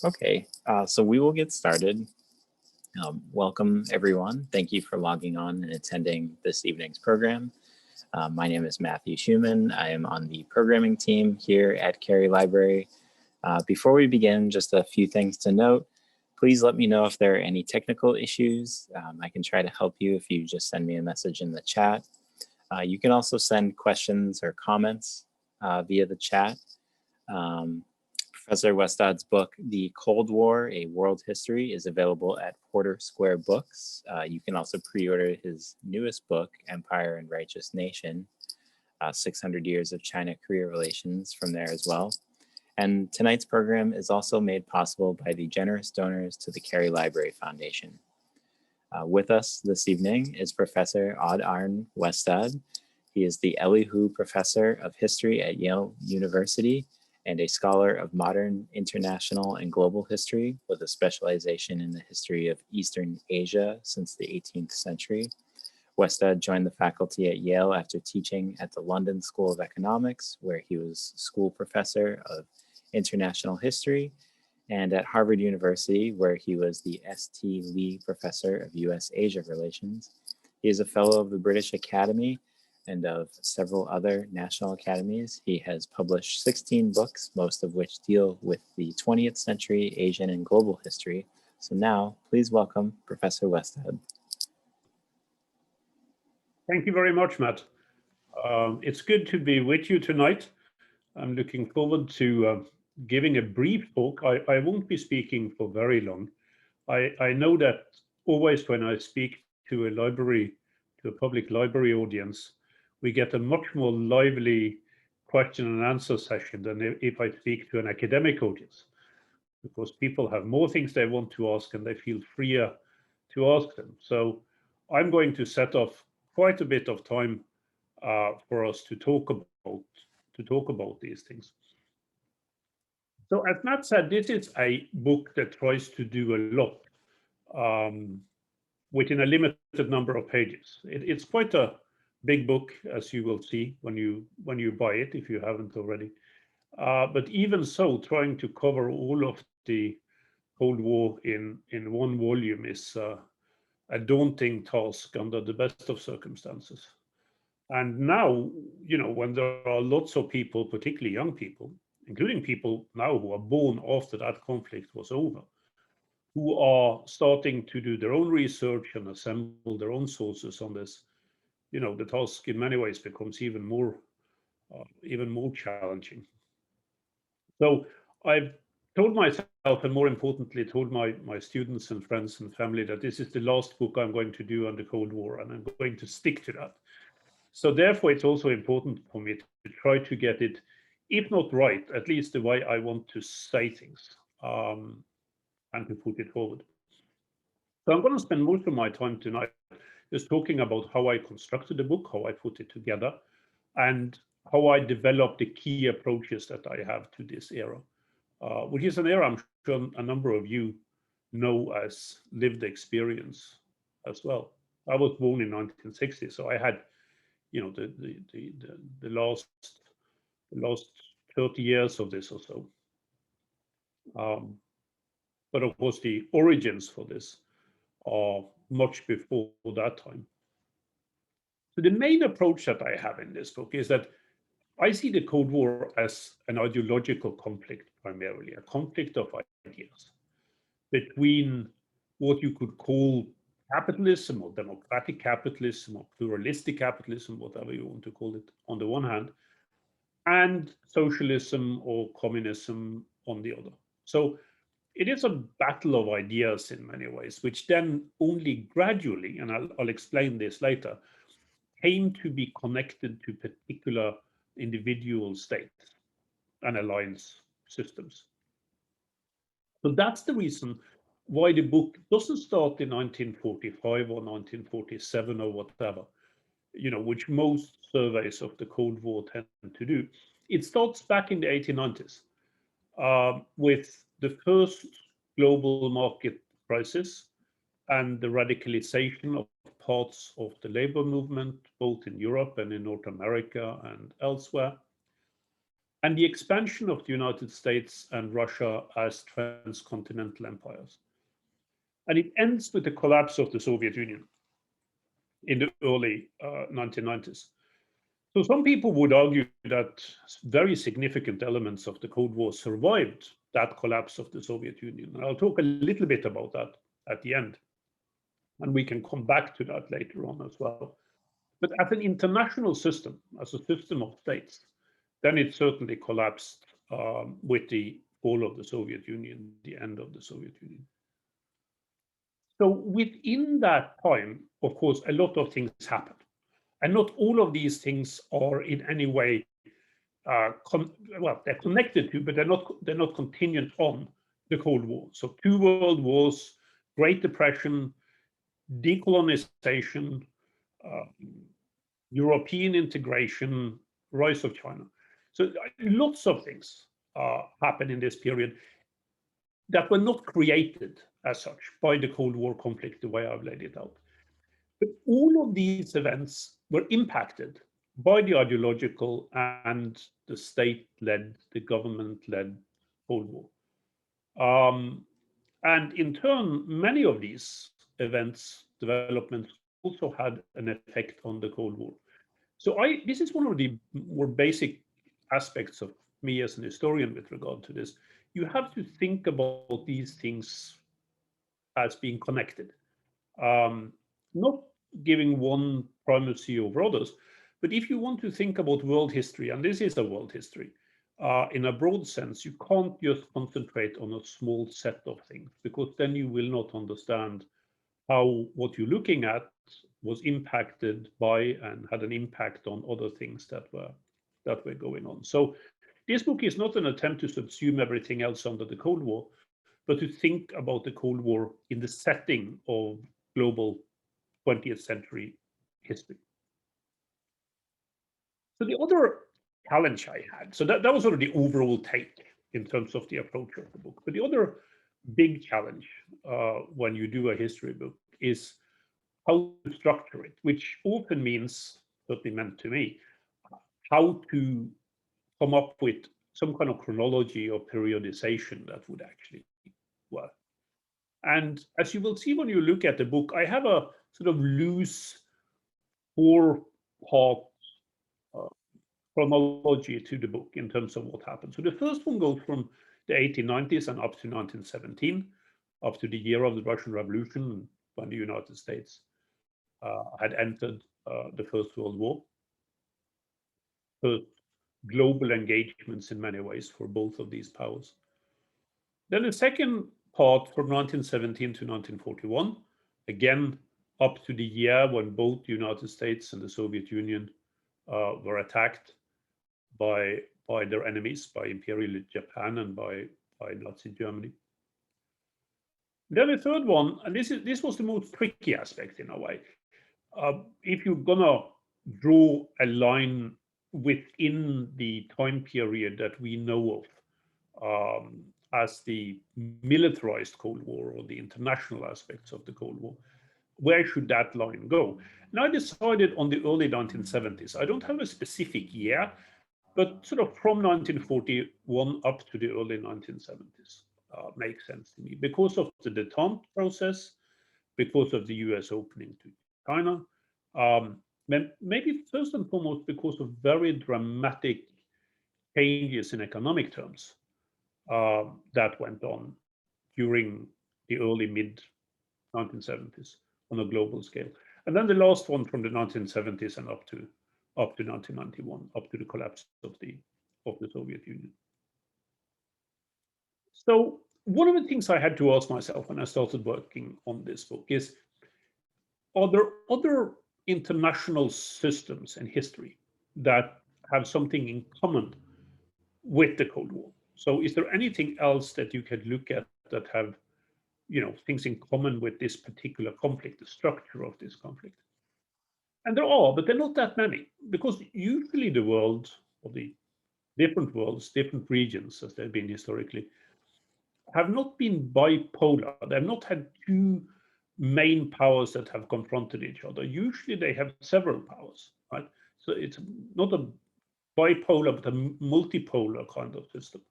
Okay, so we will get started. Welcome, everyone. Thank you for logging on and attending this evening's program. My name is Matthew Schumann. I am on the programming team here at Cary Library. Before we begin, just a few things to note. Please let me know if there are any technical issues. I can try to help you if you just send me a message in the chat. You can also send questions or comments via the chat. Professor Westad's book, The Cold War, A World History, is available at Porter Square Books. You can also pre-order his newest book, Empire and Righteous Nation, 600 Years of China-Korea Relations, from there as well. And tonight's program is also made possible by the generous donors to the Cary Library Foundation. With us this evening is Professor Arne Westad. He is the Elihu Professor of History at Yale University and a scholar of modern, international, and global history with a specialization in the history of Eastern Asia since the 18th century. Westad joined the faculty at Yale after teaching at the London School of Economics, where he was school professor of international history, and at Harvard University, where he was the S.T. Lee Professor of U.S.-Asia Relations. He is a fellow of the British Academy and of several other national academies. He has published 16 books, most of which deal with the 20th century Asian and global history. So now, please welcome Professor Westad. Thank you very much, Matt. It's good to be with you tonight. I'm looking forward to giving a brief talk. I won't be speaking for very long. I know that always when I speak to a library, to a public library audience, we get a much more lively question and answer session than if I speak to an academic audience, because people have more things they want to ask and they feel freer to ask them. So I'm going to set off quite a bit of time for us to talk about these things. So as Matt said, this is a book that tries to do a lot within a limited number of pages. It's quite a big book, as you will see when you buy it, if you haven't already. But even so, trying to cover all of the Cold War in one volume is a daunting task under the best of circumstances. And now, when there are lots of people, particularly young people, including people now who are born after that conflict was over, who are starting to do their own research and assemble their own sources on this, the task in many ways becomes even more challenging. So I've told myself, and more importantly, told my students and friends and family, that this is the last book I'm going to do on the Cold War, and I'm going to stick to that. So therefore, it's also important for me to try to get it, if not right, at least the way I want to say things, and to put it forward. So I'm going to spend most of my time tonight just talking about how I constructed the book, how I put it together, and how I developed the key approaches that I have to this era, which is an era I'm sure a number of you know as lived experience as well. I was born in 1960, so I had, the last 30 years of this or so. But of course, the origins for this are much before that time. So the main approach that I have in this book is that I see the Cold War as an ideological conflict, primarily, a conflict of ideas between what you could call capitalism or democratic capitalism or pluralistic capitalism, whatever you want to call it, on the one hand, and socialism or communism on the other. So it is a battle of ideas in many ways, which then only gradually, and I'll explain this later, came to be connected to particular individual states and alliance systems. So that's the reason why the book doesn't start in 1945 or 1947 or whatever, which most surveys of the Cold War tend to do. It starts back in the 1890s with the first global market crisis and the radicalization of parts of the labor movement, both in Europe and in North America and elsewhere. and the expansion of the United States and Russia as transcontinental empires. And it ends with the collapse of the Soviet Union in the early 1990s. So some people would argue that very significant elements of the Cold War survived that collapse of the Soviet Union. And I'll talk a little bit about that at the end. And we can come back to that later on as well. But as an international system, as a system of states, then it certainly collapsed with the fall of the Soviet Union, the end of the Soviet Union. So within that time, of course, a lot of things happened. And not all of these things are in any way, well, they're connected to, but they're not contingent on the Cold War. So 2 world wars, Great Depression, decolonization, European integration, rise of China. So lots of things happen in this period that were not created as such by the Cold War conflict, the way I've laid it out. But all of these events were impacted by the ideological and the state-led, the government-led Cold War. And in turn, many of these events, developments, also had an effect on the Cold War. So this is one of the more basic aspects of me as an historian with regard to this. You have to think about these things as being connected, not giving one primacy over others. But if you want to think about world history, and this is a world history, in a broad sense, you can't just concentrate on a small set of things, because then you will not understand how what you're looking at was impacted by and had an impact on other things that were going on. So this book is not an attempt to subsume everything else under the Cold War, but to think about the Cold War in the setting of global 20th century history. So the other challenge I had, so that was sort of the overall take in terms of the approach of the book. But the other big challenge when you do a history book is how to structure it, which often means, certainly meant to me, how to come up with some kind of chronology or periodization that would actually work. And as you will see when you look at the book, I have a sort of loose 4-part chronology to the book in terms of what happened. So the first one goes from the 1890s and up to 1917, up to the year of the Russian Revolution, when the United States had entered the First World War. First global engagements in many ways for both of these powers. Then the second part from 1917 to 1941, again up to the year when both the United States and the Soviet Union were attacked by their enemies, by Imperial Japan and by Nazi Germany. Then the third one, and this was the most tricky aspect in a way. If you're gonna draw a line within the time period that we know of as the militarized Cold War or the international aspects of the Cold War, where should that line go? And I decided on the early 1970s. I don't have a specific year, but sort of from 1941 up to the early 1970s makes sense to me because of the détente process, because of the US opening to China, maybe first and foremost because of very dramatic changes in economic terms that went on during the early mid 1970s on a global scale. And then the last one from the 1970s and up to 1991, up to the collapse of the Soviet Union. So one of the things I had to ask myself when I started working on this book is, are there other international systems in history that have something in common with the Cold War? So is there anything else that you could look at that have, things in common with this particular conflict, the structure of this conflict? And there are, but they're not that many, because usually the world, or the different worlds, different regions, as they've been historically, have not been bipolar. They've not had two main powers that have confronted each other. Usually they have several powers, right? So it's not a bipolar but a multipolar kind of system.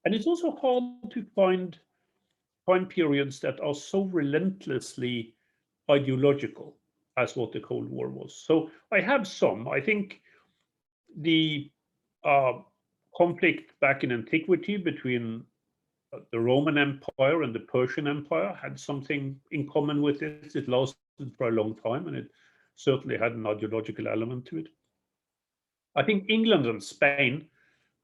And it's also hard to find time periods that are so relentlessly ideological as what the Cold War was. So I have some. I think the conflict back in antiquity between the Roman Empire and the Persian Empire had something in common with it. It lasted for a long time, and it certainly had an ideological element to it. I think England and Spain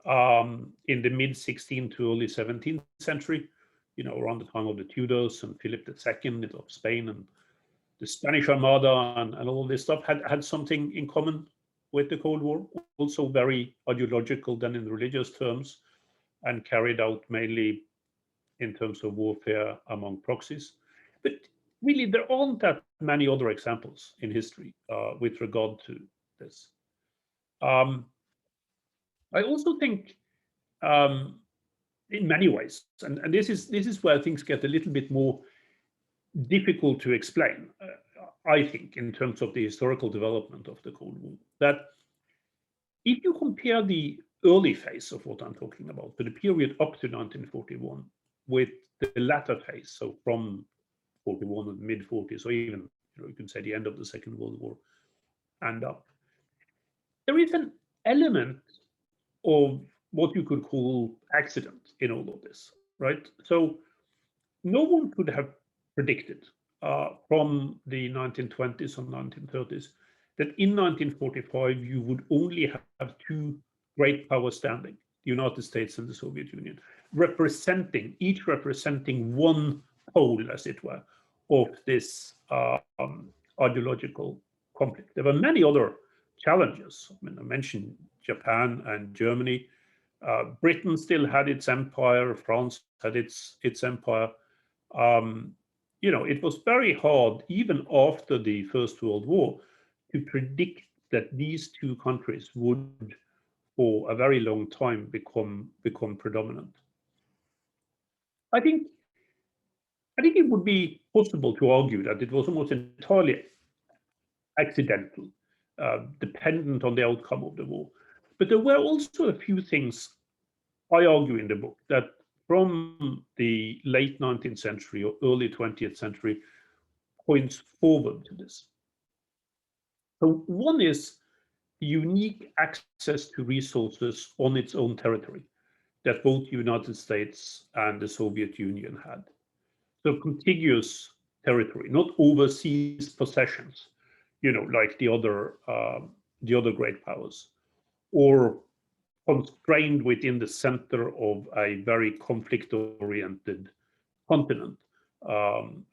in the mid 16th to early 17th century, around the time of the Tudors and Philip II of Spain and the Spanish Armada and all this stuff had something in common with the Cold War, also very ideological then in religious terms, and carried out mainly in terms of warfare among proxies. But really, there aren't that many other examples in history with regard to this. I also think, in many ways, and this is where things get a little bit more difficult to explain, I think, in terms of the historical development of the Cold War, that if you compare the early phase of what I'm talking about, to the period up to 1941, with the latter phase, so from 41 and mid 40s, or even you can say the end of the Second World War and up, there is an element of what you could call accident in all of this, right? So no one could have predicted from the 1920s and 1930s that in 1945 you would only have two great powers standing, the United States and the Soviet Union, each representing one pole, as it were, of this ideological conflict. There were many other challenges. I mean, I mentioned Japan and Germany. Britain still had its empire. France had its empire. It was very hard, even after the First World War, to predict that these two countries would, for a very long time, become predominant. I think it would be possible to argue that it was almost entirely accidental, dependent on the outcome of the war. But there were also a few things I argue in the book that from the late 19th century or early 20th century points forward to this. So one is the unique access to resources on its own territory that both the United States and the Soviet Union had. So contiguous territory, not overseas possessions, like the other great powers, or constrained within the center of a very conflict-oriented continent,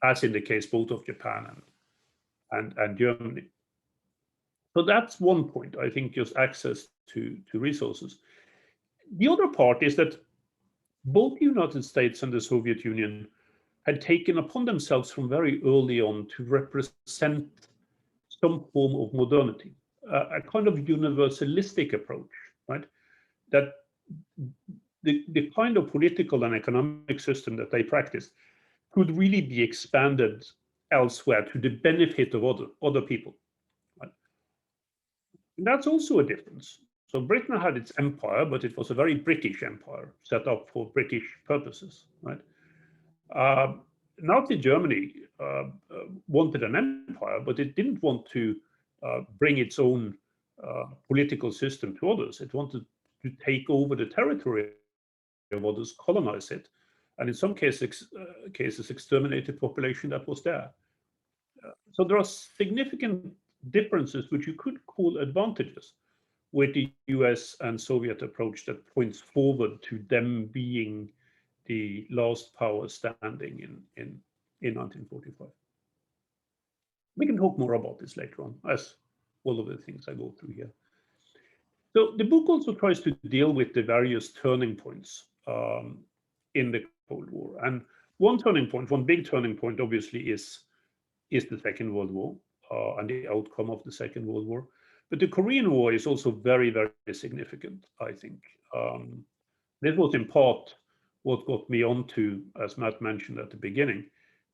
as in the case both of Japan and Germany. So that's one point, I think, just access to resources. The other part is that both the United States and the Soviet Union had taken upon themselves from very early on to represent some form of modernity, a kind of universalistic approach, right? That the kind of political and economic system that they practiced could really be expanded elsewhere to the benefit of other people. Right? And that's also a difference. So Britain had its empire, but it was a very British empire set up for British purposes. Right? Nazi Germany wanted an empire, but it didn't want to bring its own political system to others. It wanted to take over the territory of others, colonize it, and in some cases exterminate the population that was there. So there are significant differences, which you could call advantages, with the US and Soviet approach that points forward to them being the last power standing in 1945. We can talk more about this later on, as all of the things I go through here. So the book also tries to deal with the various turning points in the Cold War. And one big turning point, obviously, is the Second World War and the outcome of the Second World War. But the Korean War is also very, very significant, I think. This was in part what got me onto, as Matt mentioned at the beginning,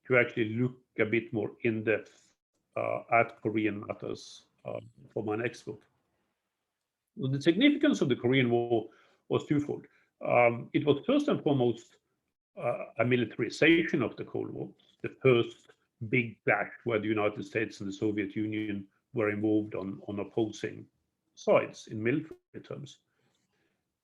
to actually look a bit more in depth at Korean matters for my next book. Well, the significance of the Korean War was twofold. It was first and foremost a militarization of the Cold War, the first big clash where the United States and the Soviet Union were involved on opposing sides in military terms.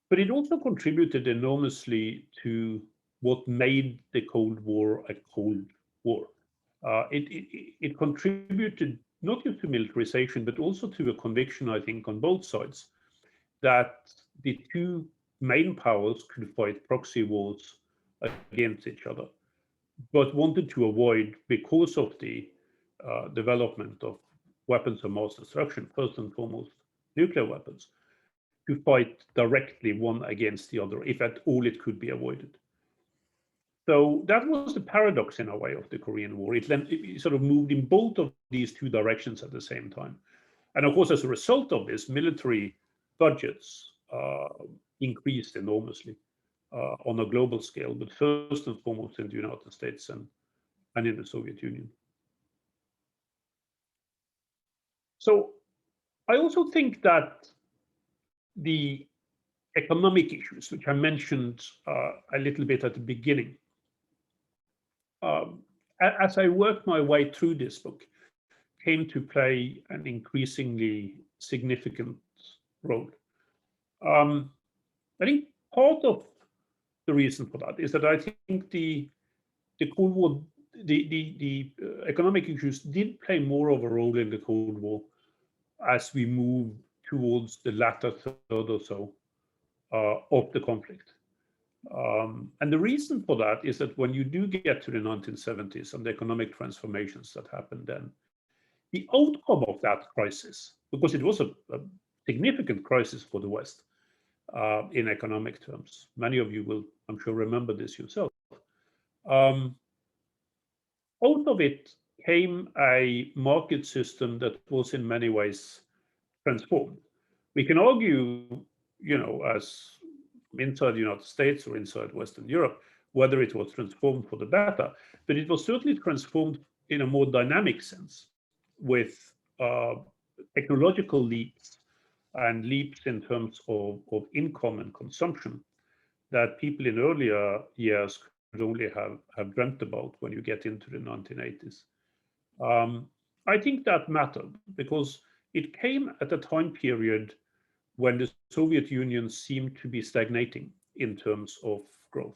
But it also contributed enormously to what made the Cold War a Cold War. It contributed not just to militarization, but also to a conviction, I think, on both sides that the two main powers could fight proxy wars against each other, but wanted to avoid, because of the development of weapons of mass destruction, first and foremost nuclear weapons, to fight directly one against the other, if at all it could be avoided. So that was the paradox in a way of the Korean War. It sort of moved in both of these two directions at the same time. And of course, as a result of this, military budgets increased enormously on a global scale, but first and foremost in the United States and in the Soviet Union. So I also think that the economic issues, which I mentioned a little bit at the beginning, as I worked my way through this book, came to play an increasingly significant role. I think part of the reason for that is that I think the Cold War, the economic issues did play more of a role in the Cold War as we move towards the latter third or so of the conflict. And the reason for that is that when you do get to the 1970s and the economic transformations that happened then, the outcome of that crisis, because it was a significant crisis for the West in economic terms, many of you will, I'm sure, remember this yourself. Out of it came a market system that was in many ways transformed. We can argue, as inside the United States or inside Western Europe, whether it was transformed for the better, but it was certainly transformed in a more dynamic sense with technological leaps and leaps in terms of income and consumption that people in earlier years could only have dreamt about when you get into the 1980s. I think that mattered because it came at a time period when the Soviet Union seemed to be stagnating in terms of growth,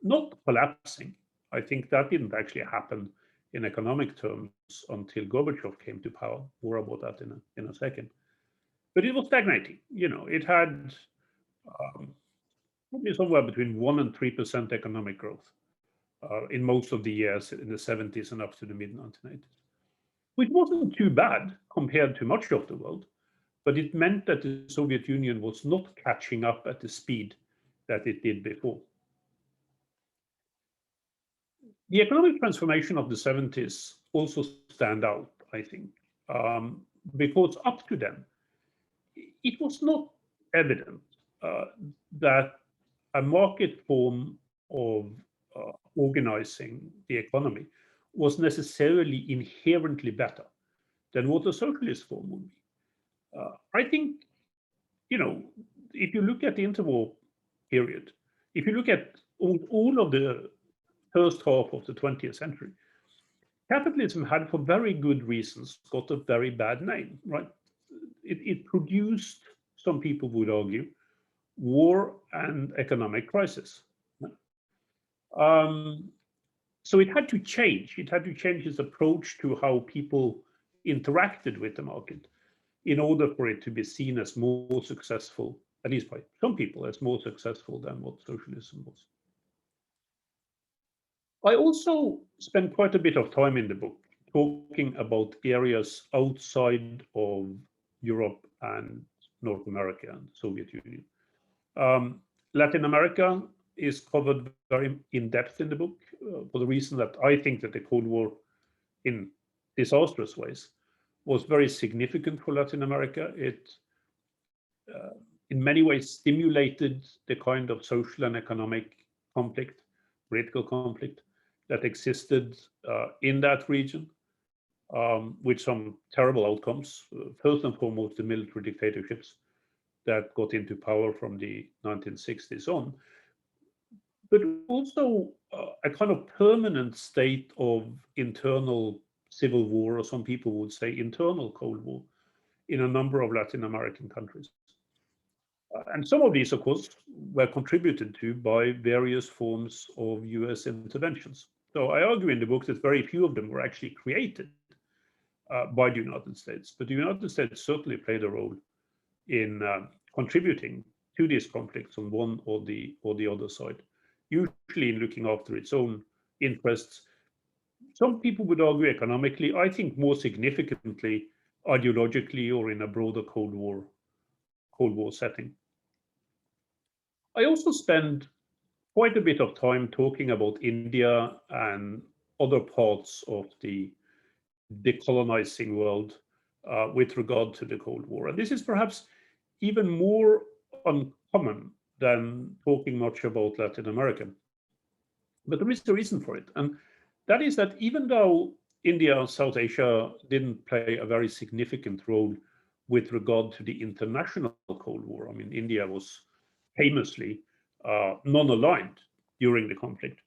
not collapsing. I think that didn't actually happen in economic terms until Gorbachev came to power. More about that in a second. But it was stagnating. It had probably somewhere between 1% and 3% economic growth in most of the years in the 70s and up to the mid-1980s, which wasn't too bad compared to much of the world. But it meant that the Soviet Union was not catching up at the speed that it did before. The economic transformation of the 70s also stand out, I think, because up to then, it was not evident that a market form of organizing the economy was necessarily inherently better than what a socialist form would be. I think, if you look at the interwar period, if you look at all of the first half of the 20th century, capitalism had, for very good reasons, got a very bad name, right? It produced, some people would argue, war and economic crisis. So it had to change. It had to change its approach to how people interacted with the market in order for it to be seen as more successful, at least by some people, as more successful than what socialism was. I also spent quite a bit of time in the book talking about areas outside of Europe and North America and the Soviet Union. Latin America is covered very in depth in the book for the reason that I think that the Cold War, in disastrous ways, was very significant for Latin America. It, in many ways, stimulated the kind of social and economic conflict, political conflict that existed in that region. with some terrible outcomes. First and foremost, the military dictatorships that got into power from the 1960s on, but also a kind of permanent state of internal civil war, or some people would say internal Cold War, in a number of Latin American countries. And some of these, of course, were contributed to by various forms of US interventions. So I argue in the book that very few of them were actually created by the United States, but the United States certainly played a role in contributing to these conflicts on one or the other side, usually in looking after its own interests. Some people would argue economically, I think more significantly ideologically, or in a broader Cold War setting. I also spend quite a bit of time talking about India and other parts of the decolonizing world with regard to the Cold War. And this is perhaps even more uncommon than talking much about Latin America. But there is a reason for it. And that is that even though India and South Asia didn't play a very significant role with regard to the international Cold War, I mean, India was famously non-aligned during the conflict.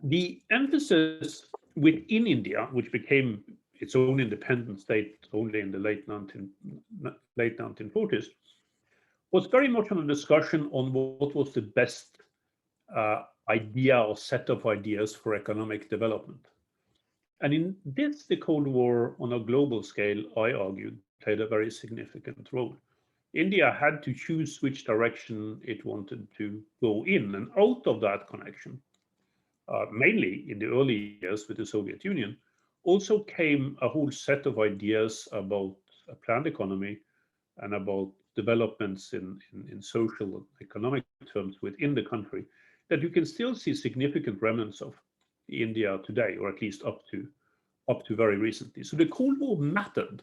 The emphasis within India, which became its own independent state only in the late 1940s, was very much on a discussion on what was the best idea or set of ideas for economic development. And in this, the Cold War on a global scale, I argued, played a very significant role. India had to choose which direction it wanted to go in, and out of that connection, mainly in the early years with the Soviet Union, also came a whole set of ideas about a planned economy and about developments in social and economic terms within the country that you can still see significant remnants of in India today, or at least up to very recently. So the Cold War mattered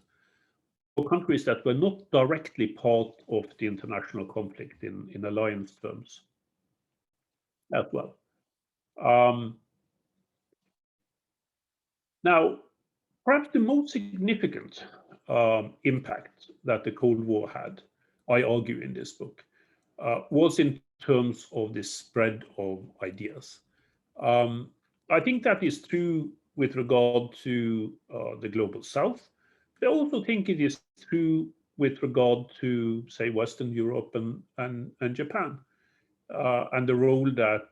for countries that were not directly part of the international conflict in alliance terms as well. Now, perhaps the most significant impact that the Cold War had, I argue in this book, was in terms of the spread of ideas. I think that is true with regard to the global South. I also think it is true with regard to, say, Western Europe and Japan, and the role that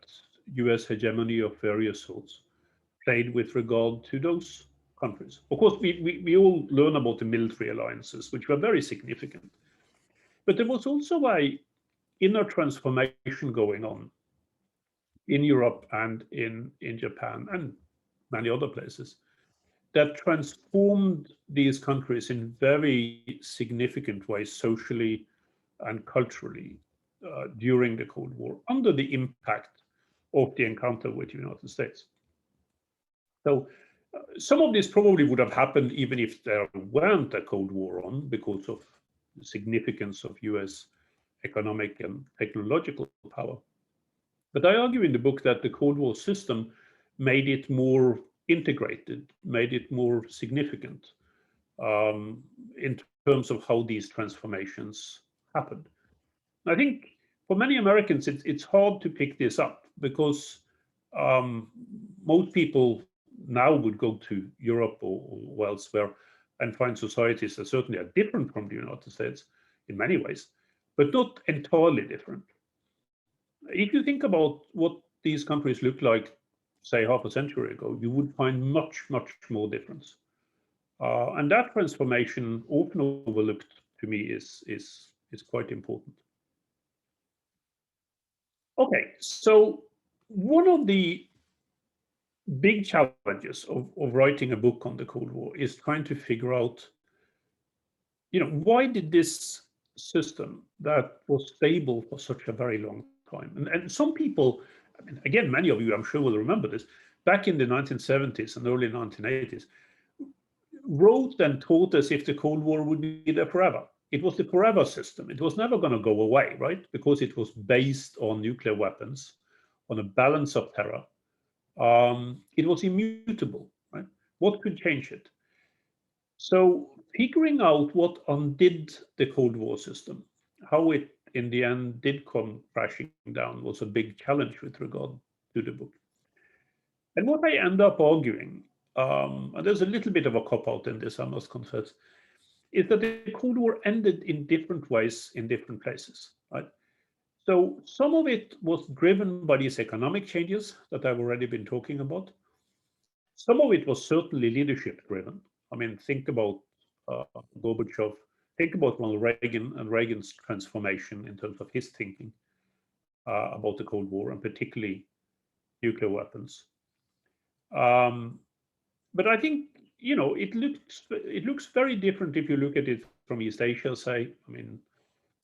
US hegemony of various sorts played with regard to those countries. Of course, we all learn about the military alliances, which were very significant. But there was also an inner transformation going on in Europe and in Japan and many other places that transformed these countries in very significant ways, socially and culturally, during the Cold War, under the impact of the encounter with the United States. So some of this probably would have happened even if there weren't a Cold War on, because of the significance of US economic and technological power. But I argue in the book that the Cold War system made it more integrated, made it more significant in terms of how these transformations happened. I think for many Americans, it's hard to pick this up because most people now would go to Europe or elsewhere and find societies that certainly are different from the United States in many ways, but not entirely different. If you think about what these countries looked like, say, half a century ago, you would find much, much more difference. And that transformation, often overlooked to me, is quite important. Okay, so one of the big challenges of writing a book on the Cold War is trying to figure out, why did this system that was stable for such a very long time, and some people, I mean, again, many of you, I'm sure, will remember this, back in the 1970s and early 1980s, wrote and taught as if the Cold War would be there forever. It was the forever system. It was never going to go away, right? Because it was based on nuclear weapons, on a balance of terror, It was immutable, right? What could change it? So figuring out what undid the Cold War system, how it in the end did come crashing down, was a big challenge with regard to the book. And what I end up arguing, and there's a little bit of a cop out in this, I must confess, is that the Cold War ended in different ways in different places, right? So some of it was driven by these economic changes that I've already been talking about. Some of it was certainly leadership driven. I mean, think about uh, Gorbachev, think about Ronald Reagan and Reagan's transformation in terms of his thinking about the Cold War and particularly nuclear weapons. Um, but I think it looks very different if you look at it from East Asia. Say, I mean,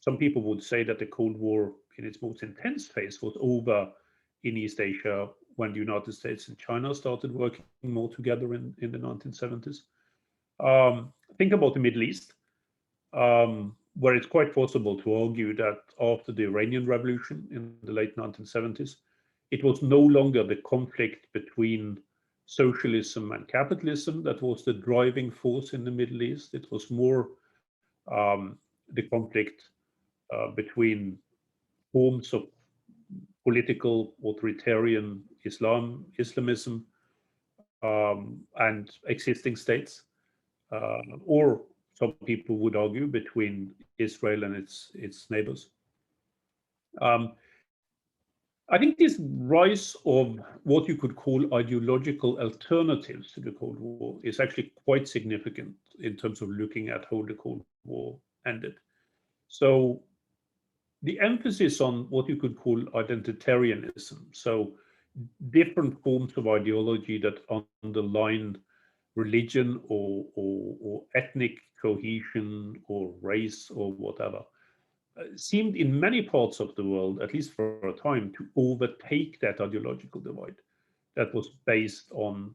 some people would say that the Cold War in its most intense phase was over in East Asia when the United States and China started working more together in the 1970s. Think about the Middle East, where it's quite possible to argue that after the Iranian Revolution in the late 1970s, it was no longer the conflict between socialism and capitalism that was the driving force in the Middle East. It was more the conflict between forms of political authoritarian Islamism, and existing states, or some people would argue between Israel and its neighbors. Um, I think this rise of what you could call ideological alternatives to the Cold War is actually quite significant in terms of looking at how the Cold War ended. So the emphasis on what you could call identitarianism, so different forms of ideology that underline religion or ethnic cohesion or race or whatever, seemed in many parts of the world, at least for a time, to overtake that ideological divide that was based on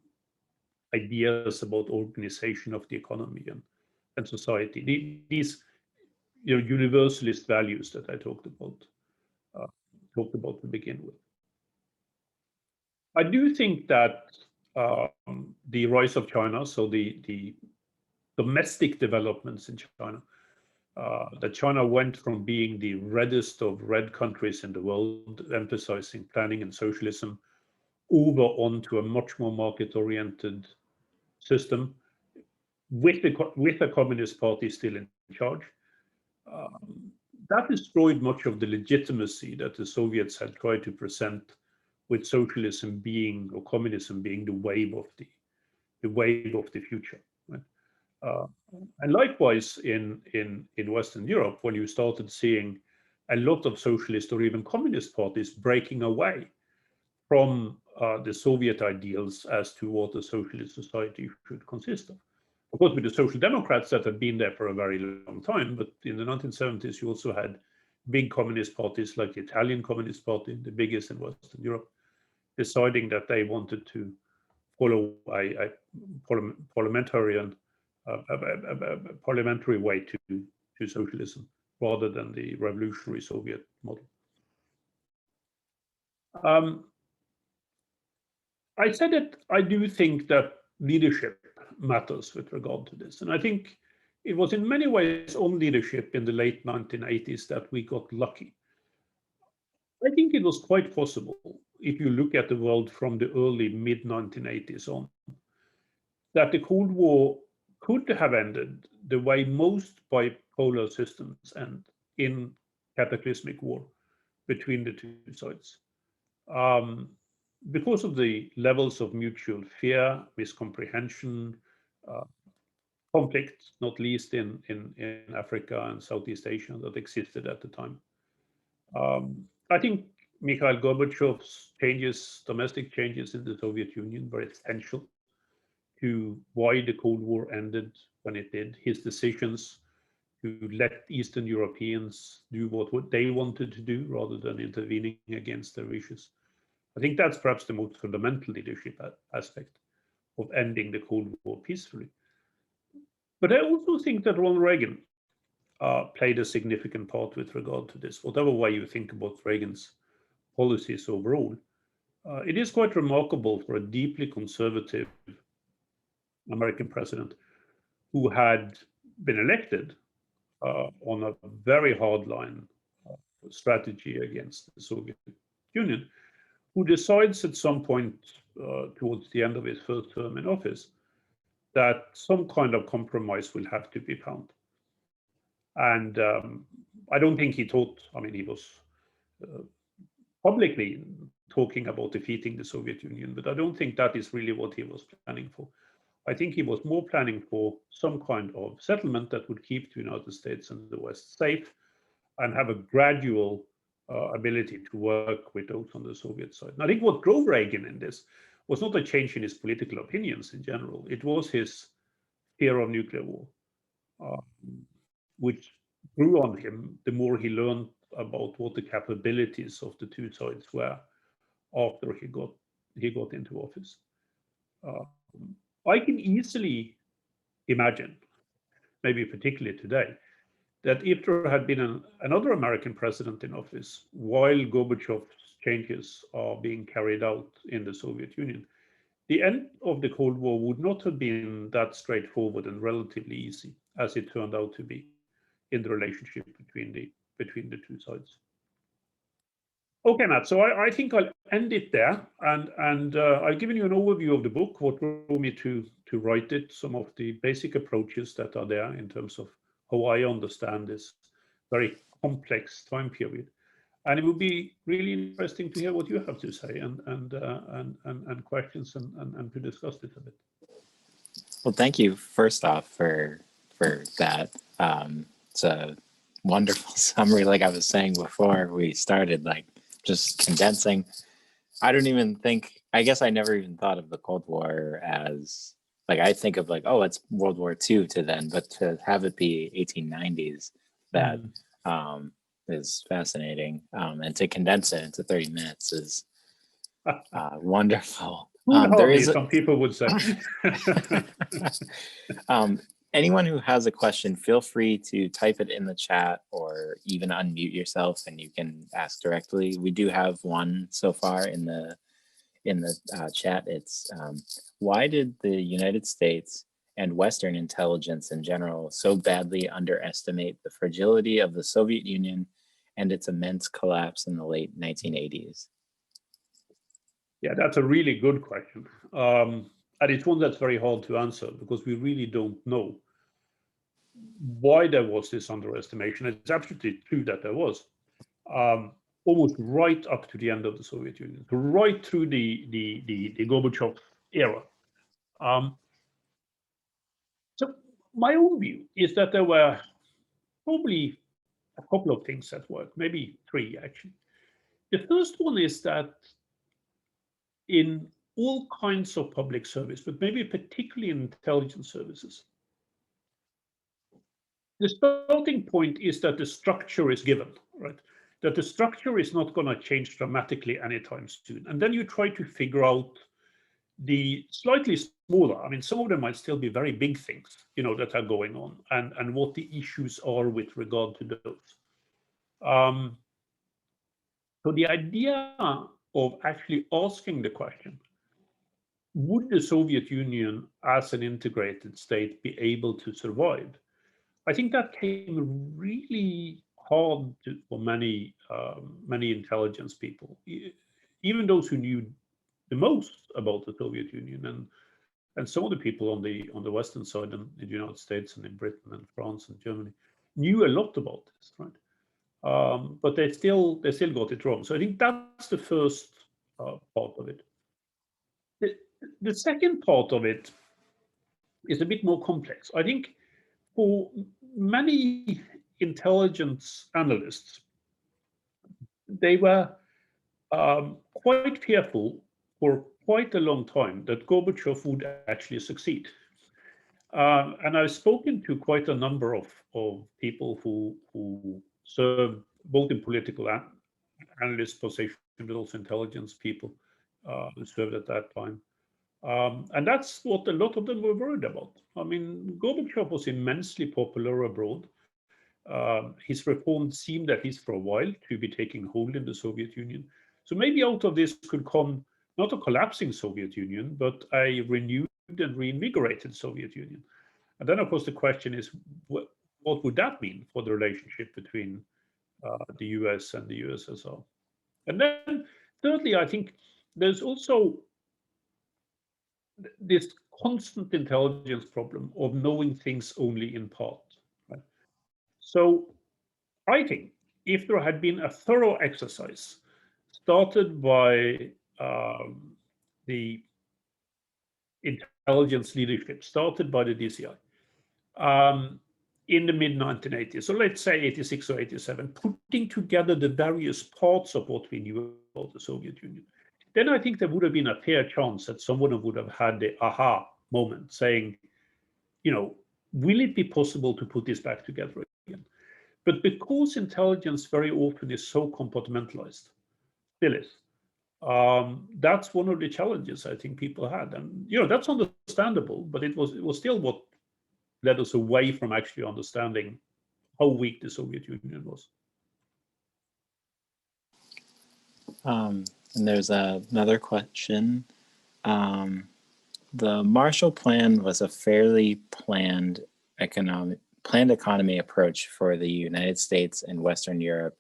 ideas about organization of the economy and society. These universalist values that I talked about to begin with. I do think that the rise of China, so the domestic developments in China, that China went from being the reddest of red countries in the world, emphasizing planning and socialism, over onto a much more market-oriented system with a communist party still in charge. Um, that destroyed much of the legitimacy that the Soviets had tried to present with socialism being or communism being the wave of the future. Right? Uh, and likewise in Western Europe, when you started seeing a lot of socialist or even communist parties breaking away from the Soviet ideals as to what a socialist society should consist of. Of course, with the Social Democrats that had been there for a very long time, but in the 1970s, you also had big communist parties like the Italian Communist Party, the biggest in Western Europe, deciding that they wanted to follow a parliamentary way to socialism rather than the revolutionary Soviet model. Um, I said that I do think that leadership matters with regard to this. And I think it was in many ways on leadership in the late 1980s that we got lucky. I think it was quite possible, if you look at the world from the early mid 1980s on, that the Cold War could have ended the way most bipolar systems end, in cataclysmic war between the two sides. Um, because of the levels of mutual fear, miscomprehension, uh, conflict, not least in Africa and Southeast Asia, that existed at the time. I think Mikhail Gorbachev's domestic changes in the Soviet Union, were essential to why the Cold War ended when it did. His decisions to let Eastern Europeans do what they wanted to do rather than intervening against their wishes. I think that's perhaps the most fundamental leadership aspect of ending the Cold War peacefully. But I also think that Ronald Reagan played a significant part with regard to this. Whatever way you think about Reagan's policies overall, it is quite remarkable for a deeply conservative American president who had been elected on a very hardline strategy against the Soviet Union, who decides at some point towards the end of his first term in office that some kind of compromise will have to be found. And I don't think he thought, I mean, he was publicly talking about defeating the Soviet Union, but I don't think that is really what he was planning for. I think he was more planning for some kind of settlement that would keep the United States and the West safe and have a gradual ability to work with those on the Soviet side. And I think what drove Reagan in this was not a change in his political opinions in general. It was his fear of nuclear war, which grew on him the more he learned about what the capabilities of the two sides were after he got into office. I can easily imagine, maybe particularly today, that if there had been another American president in office while Gorbachev's changes are being carried out in the Soviet Union, the end of the Cold War would not have been that straightforward and relatively easy as it turned out to be in the relationship between the two sides. Okay, Matt. So I think I'll end it there, and I've given you an overview of the book, what drove me to write it, some of the basic approaches that are there in terms of how I understand this very complex time period. And it would be really interesting to hear what you have to say and questions and to discuss this a bit. Well, thank you first off for that. It's a wonderful summary. Like I was saying before we started, like just condensing. I don't even think. I guess I never even thought of the Cold War as like I think of like, oh, it's World War II to then, but to have it be 1890s, that is fascinating. And to condense it into 30 minutes is wonderful. There is some people would say. Anyone who has a question, feel free to type it in the chat or even unmute yourself and you can ask directly. We do have one so far in the chat. It's why did the United States and Western intelligence in general so badly underestimate the fragility of the Soviet Union and its immense collapse in the late 1980s? Yeah, that's a really good question. And it's one that's very hard to answer because we really don't know why there was this underestimation. It's absolutely true that there was, almost right up to the end of the Soviet Union, right through the Gorbachev era. So my own view is that there were probably a couple of things at work, maybe three actually. The first one is that in all kinds of public service, but maybe particularly in intelligence services, the starting point is that the structure is given, right? That the structure is not going to change dramatically anytime soon. And then you try to figure out the slightly smaller, I mean, some of them might still be very big things, that are going on and what the issues are with regard to those. So the idea of actually asking the question, would the Soviet Union as an integrated state be able to survive? I think that came really hard for many intelligence people, even those who knew the most about the Soviet Union, and some of the people on the Western side in the United States and in Britain and France and Germany knew a lot about this, right? But they still got it wrong. So I think that's the first part of it. The second part of it is a bit more complex. I think for many intelligence analysts, they were quite fearful for quite a long time that Gorbachev would actually succeed. And I've spoken to quite a number of people who served both in political analyst positions, but also intelligence people who served at that time. And that's what a lot of them were worried about. I mean, Gorbachev was immensely popular abroad. His reforms seemed, at least for a while, to be taking hold in the Soviet Union. So maybe out of this could come not a collapsing Soviet Union, but a renewed and reinvigorated Soviet Union. And then, of course, the question is, what would that mean for the relationship between the US and the USSR? And then, thirdly, I think there's also this constant intelligence problem of knowing things only in part. Right? So I think if there had been a thorough exercise started by the intelligence leadership, started by the DCI, in the mid 1980s, so let's say 86 or 87, putting together the various parts of what we knew about the Soviet Union, then I think there would have been a fair chance that someone would have had the aha moment saying, will it be possible to put this back together again? But because intelligence very often is so compartmentalized, still is, that's one of the challenges I think people had. And, that's understandable, but it was still what led us away from actually understanding how weak the Soviet Union was. And there's another question. The Marshall Plan was a fairly planned economy approach for the United States and Western Europe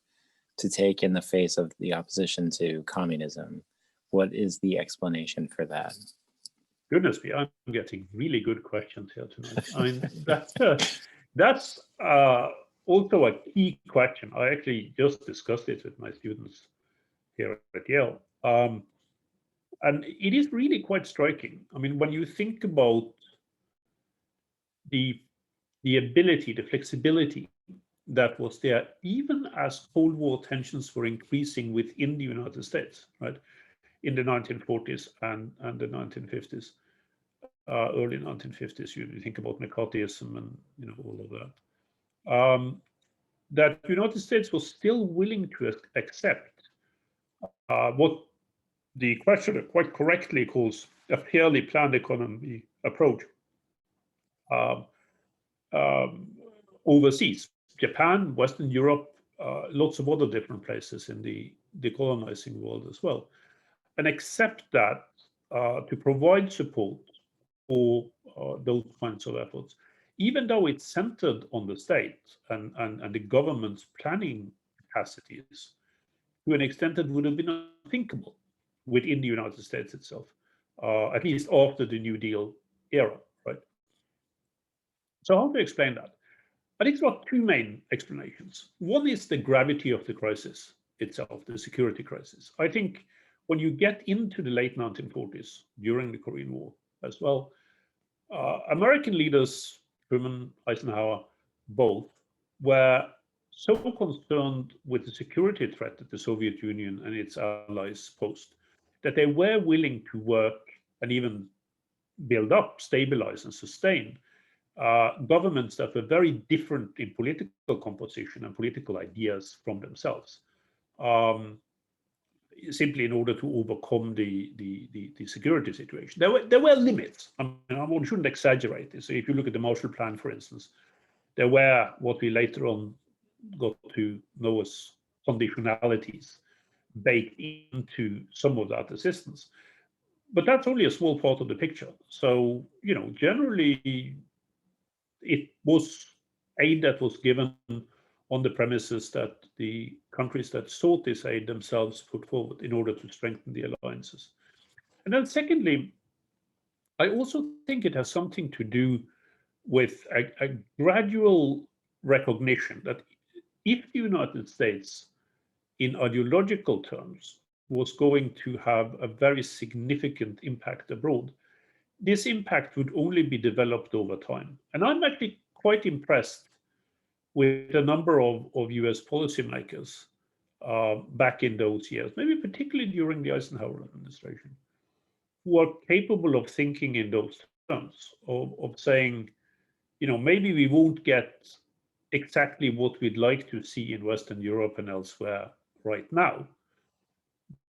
to take in the face of the opposition to communism. What is the explanation for that? Goodness me, I'm getting really good questions here tonight. I mean, that's also a key question. I actually just discussed it with my students here at Yale. And it is really quite striking. I mean, when you think about the ability, the flexibility that was there, even as Cold War tensions were increasing within the United States, right, in the 1940s and the 1950s, early 1950s. You think about Mccarthyism and all of that. That the United States was still willing to accept what the questioner quite correctly calls a fairly planned economy approach overseas. Japan, Western Europe, lots of other different places in the decolonizing world as well. And accept that to provide support for those kinds of efforts, even though it's centered on the state and the government's planning capacities, to an extent that would have been unthinkable within the United States itself, at least after the New Deal era, right? So how to explain that? I think there are two main explanations. One is the gravity of the crisis itself, the security crisis. I think when you get into the late 1940s, during the Korean War as well, American leaders, Truman, Eisenhower, both, were so concerned with the security threat that the Soviet Union and its allies posed that they were willing to work and even build up, stabilize, and sustain governments that were very different in political composition and political ideas from themselves, simply in order to overcome the security situation. There were limits. I mean, one shouldn't exaggerate this. So if you look at the Marshall Plan, for instance, there were what we later on got to know as conditionalities baked into some of that assistance. But that's only a small part of the picture. So, generally, it was aid that was given on the premises that the countries that sought this aid themselves put forward in order to strengthen the alliances. And then secondly, I also think it has something to do with a gradual recognition that if the United States, in ideological terms, was going to have a very significant impact abroad, this impact would only be developed over time. And I'm actually quite impressed with a number of US policymakers back in those years, maybe particularly during the Eisenhower administration, who are capable of thinking in those terms, of saying, maybe we won't get exactly what we'd like to see in Western Europe and elsewhere right now.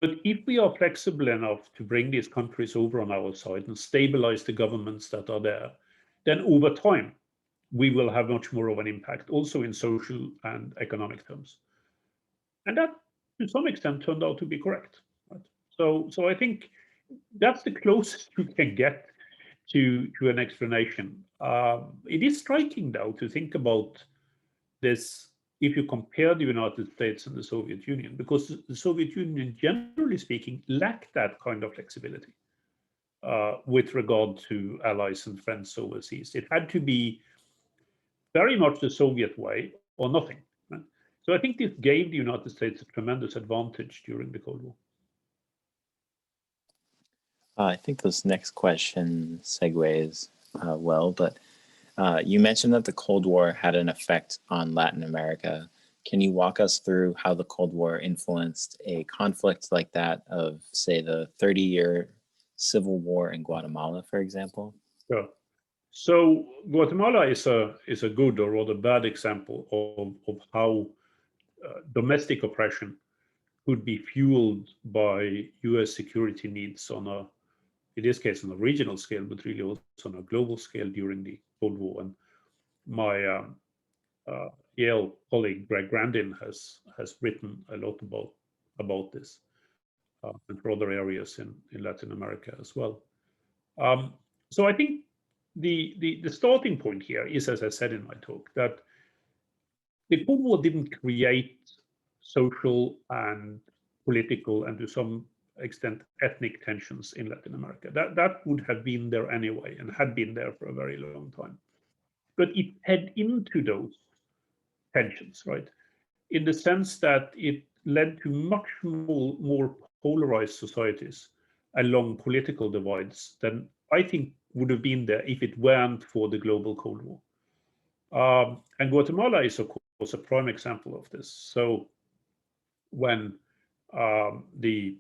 But if we are flexible enough to bring these countries over on our side and stabilize the governments that are there, then over time, we will have much more of an impact, also in social and economic terms. And that, to some extent, turned out to be correct. Right? So I think that's the closest you can get to an explanation. It is striking, though, to think about this if you compare the United States and the Soviet Union, because the Soviet Union, generally speaking, lacked that kind of flexibility with regard to allies and friends overseas. It had to be very much the Soviet way or nothing. Right? So I think this gave the United States a tremendous advantage during the Cold War. I think this next question segues well, but you mentioned that the Cold War had an effect on Latin America. Can you walk us through how the Cold War influenced a conflict like that of, say, the 30-year civil war in Guatemala, for example? Sure. So Guatemala is a good or rather bad example of how domestic oppression could be fueled by U.S. security needs on a, in this case, on a regional scale, but really also on a global scale during the Cold War. And my Yale colleague Greg Grandin has written a lot about this and for other areas in Latin America as well. So I think the starting point here is, as I said in my talk, that the Cold War didn't create social and political and to some extent ethnic tensions in Latin America. That would have been there anyway and had been there for a very long time. But it fed into those tensions, right? In the sense that it led to much more polarized societies along political divides than I think would have been there if it weren't for the global Cold War. And Guatemala is, of course, a prime example of this. So when the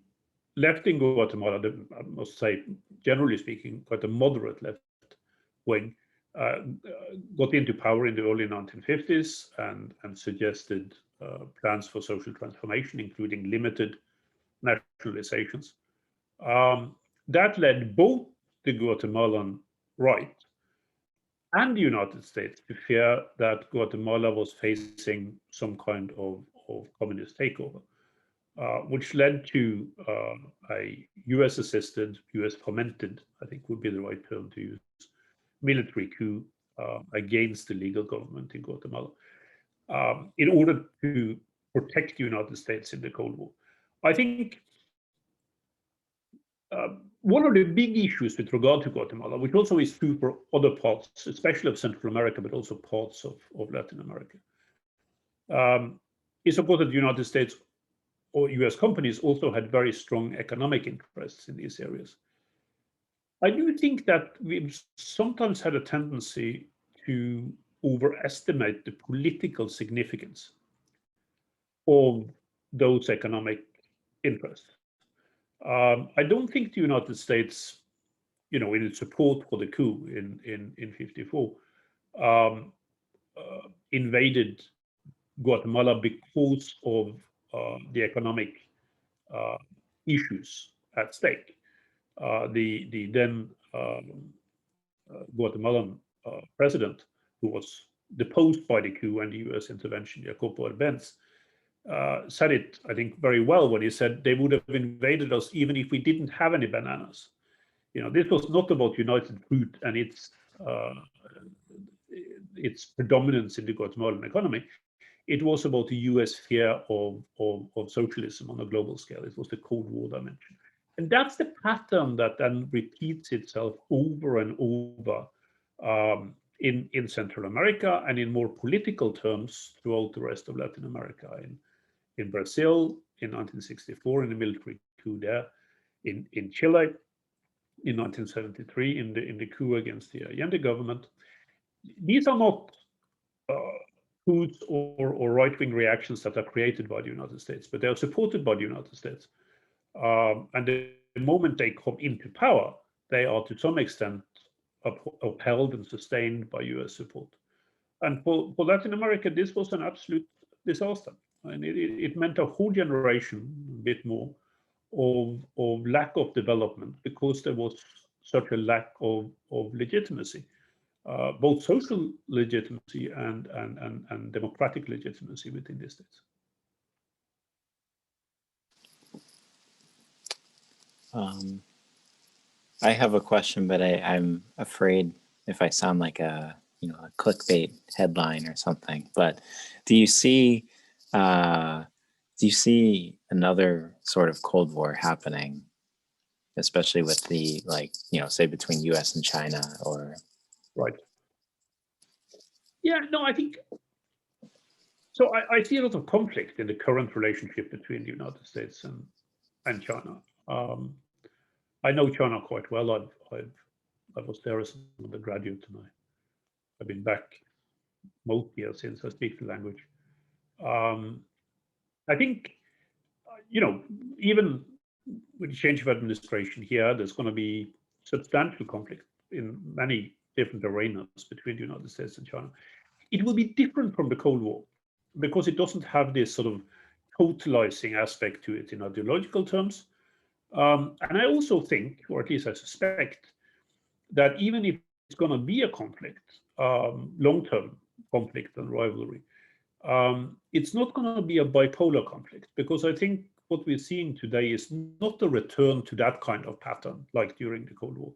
left in Guatemala, I must say, generally speaking, quite a moderate left wing, got into power in the early 1950s and suggested plans for social transformation, including limited nationalizations. That led both the Guatemalan right and the United States to fear that Guatemala was facing some kind of communist takeover, which led to a US-assisted, US-fomented, I think would be the right term to use, military coup against the legal government in Guatemala in order to protect the United States in the Cold War. I think one of the big issues with regard to Guatemala, which also is true for other parts, especially of Central America, but also parts of Latin America, is of course that the United States or US companies also had very strong economic interests in these areas. I do think that we've sometimes had a tendency to overestimate the political significance of those economic interests. I don't think the United States, in its support for the coup in '54, invaded Guatemala because of the economic issues at stake. The then Guatemalan president, who was deposed by the coup and the US intervention, Jacobo Arbenz, said it, I think, very well when he said they would have invaded us even if we didn't have any bananas. This was not about United Fruit and its predominance in the Guatemalan economy. It was about the US fear of socialism on a global scale. It was the Cold War dimension. And that's the pattern that then repeats itself over and over in Central America and in more political terms throughout the rest of Latin America. In Brazil in 1964, in the military coup there, in Chile in 1973, in the coup against the Allende government. These are not coups or right-wing reactions that are created by the United States, but they are supported by the United States. And the moment they come into power, they are to some extent upheld and sustained by US support. And for Latin America, this was an absolute disaster. And it meant a whole generation, a bit more, of lack of development because there was such a lack of legitimacy, both social legitimacy and democratic legitimacy within the states. I have a question, but I'm afraid if I sound like a a clickbait headline or something. But do you see another sort of Cold War happening, especially with the say between U.S. and China or Right. Yeah, no, I think so. I see a lot of conflict in the current relationship between the United States and China. Um, I know China quite well. I was there as an undergraduate, and I've been back most years since I speak the language. Um, I think, even with the change of administration here, there's going to be substantial conflict in many different arenas between the United States and China. It will be different from the Cold War because it doesn't have this sort of totalizing aspect to it in ideological terms. And I also think, or at least I suspect, that even if it's going to be a conflict, long-term conflict and rivalry, it's not going to be a bipolar conflict, because I think what we're seeing today is not a return to that kind of pattern like during the Cold War.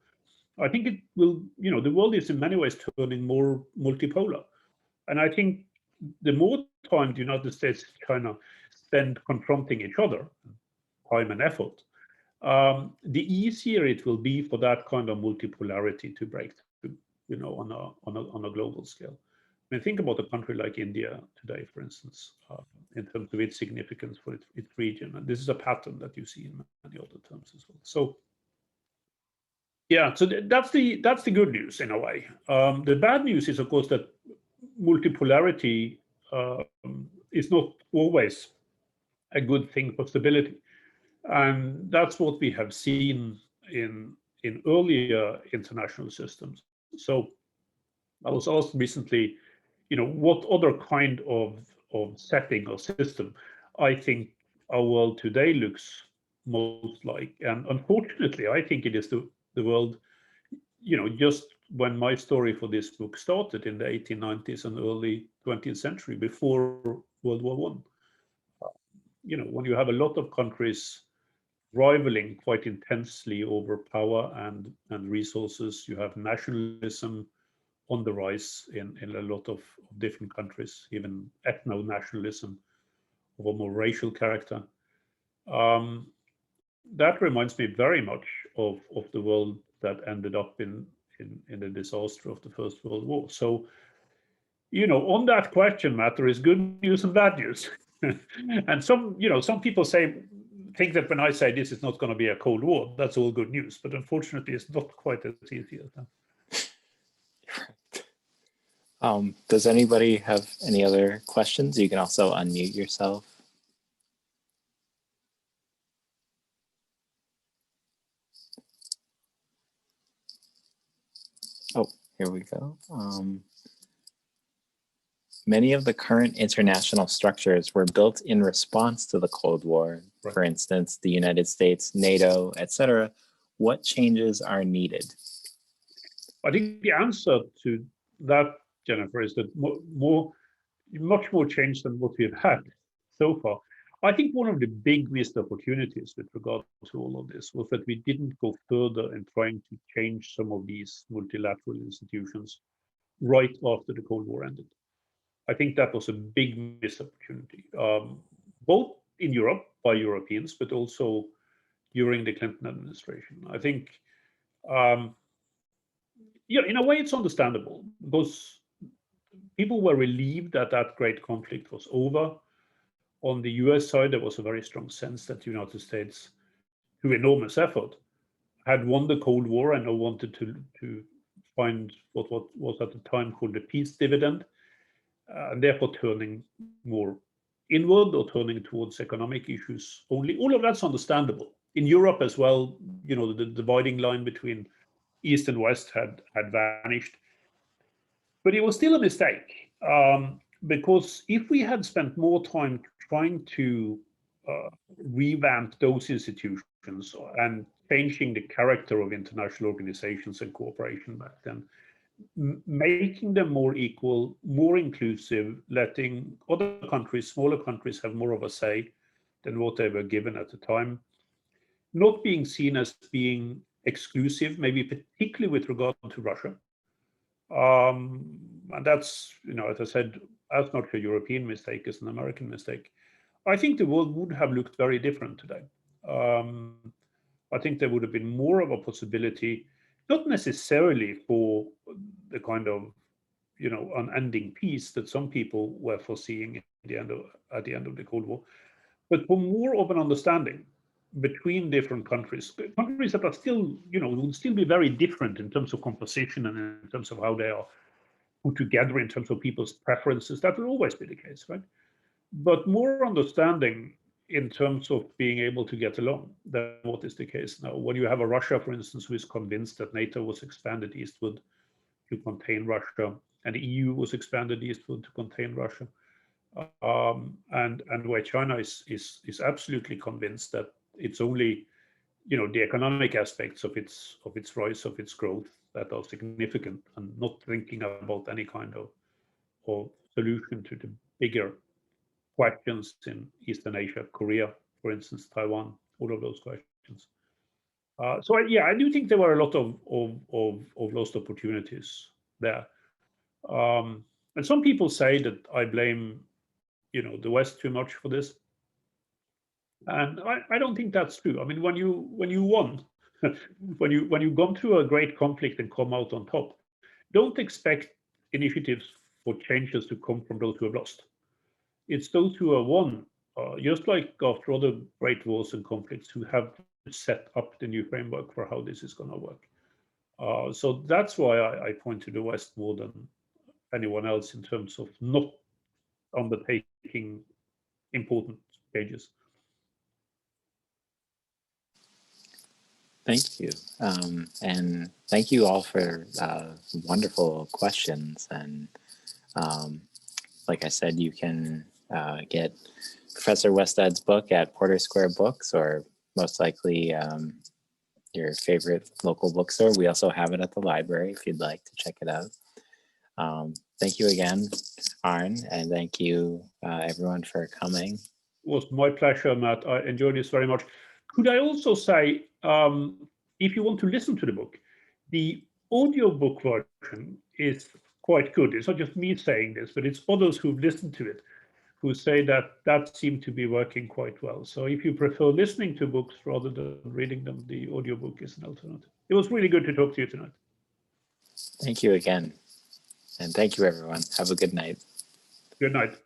I think it will, the world is in many ways turning more multipolar. And I think the more time the United States and China spend confronting each other, time and effort, the easier it will be for that kind of multipolarity to break through, on a global scale. I mean, think about a country like India today, for instance, in terms of its significance for its region. And this is a pattern that you see in many other terms as well. So, yeah, so that's the good news in a way. The bad news is, of course, that multipolarity is not always a good thing for stability. And that's what we have seen in earlier international systems. So I was asked recently, what other kind of setting or system I think our world today looks most like. And unfortunately, I think it is the world, just when my story for this book started in the 1890s and early 20th century, before World War One. When you have a lot of countries rivaling quite intensely over power and resources. You have nationalism on the rise in a lot of different countries, even ethno-nationalism of a more racial character. Um, that reminds me very much of the world that ended up in the disaster of the First World War. So, on that question, Matt, there is good news and bad news. And some people think that when I say this is not going to be a Cold War, that's all good news. But unfortunately, it's not quite as easy as that. Does anybody have any other questions? You can also unmute yourself. Oh, here we go. Many of the current international structures were built in response to the Cold War. Right. For instance, the United States, NATO, etc. What changes are needed? I think the answer to that, Jennifer, is that much more change than what we've had so far. I think one of the big missed opportunities with regard to all of this was that we didn't go further in trying to change some of these multilateral institutions right after the Cold War ended. I think that was a big missed opportunity, both in Europe by Europeans, but also during the Clinton administration. I think, in a way, it's understandable because people were relieved that that great conflict was over. On the US side, there was a very strong sense that the United States, through enormous effort, had won the Cold War and now wanted to find what was at the time called the peace dividend, and therefore turning more inward or turning towards economic issues only. All of that's understandable. In Europe as well, the dividing line between East and West had vanished. But it was still a mistake, because if we had spent more time trying to revamp those institutions and changing the character of international organizations and cooperation back then, making them more equal, more inclusive, letting other countries, smaller countries, have more of a say than what they were given at the time, not being seen as being exclusive, maybe particularly with regard to Russia. And that's, as I said, as much a European mistake as an American mistake. I think the world would have looked very different today. I think there would have been more of a possibility, not necessarily for the kind of, unending peace that some people were foreseeing at the end of the Cold War, but for more of an understanding between different countries that are still, would still be very different in terms of composition and in terms of how they are put together, in terms of people's preferences. That will always be the case, right? But more understanding in terms of being able to get along than what is the case now. When you have a Russia, for instance, who is convinced that NATO was expanded eastward to contain Russia, and the EU was expanded eastward to contain Russia, and where China is absolutely convinced that it's only, the economic aspects of its rise, of its growth, that are significant, and not thinking about any kind of solution to the bigger questions in Eastern Asia, Korea, for instance, Taiwan, all of those questions. So I do think there were a lot of lost opportunities there. And some people say that I blame, the West too much for this. And I don't think that's true. I mean, when you won, when you've gone through a great conflict and come out on top, don't expect initiatives for changes to come from those who have lost. It's those who have won, just like after other great wars and conflicts, who have set up the new framework for how this is going to work. So that's why I point to the West more than anyone else in terms of not undertaking important changes. Thank you. And thank you all for wonderful questions. And like I said, you can get Professor Westad's book at Porter Square Books, or most likely your favorite local bookstore. We also have it at the library if you'd like to check it out. Thank you again, Arne, and thank you everyone for coming. It was my pleasure, Matt. I enjoyed this very much. Could I also say, if you want to listen to the book, the audiobook version is quite good. It's not just me saying this, but it's others who've listened to it who say that seemed to be working quite well. So if you prefer listening to books rather than reading them, the audiobook is an alternative. It was really good to talk to you tonight. Thank you again. And thank you, everyone. Have a good night. Good night.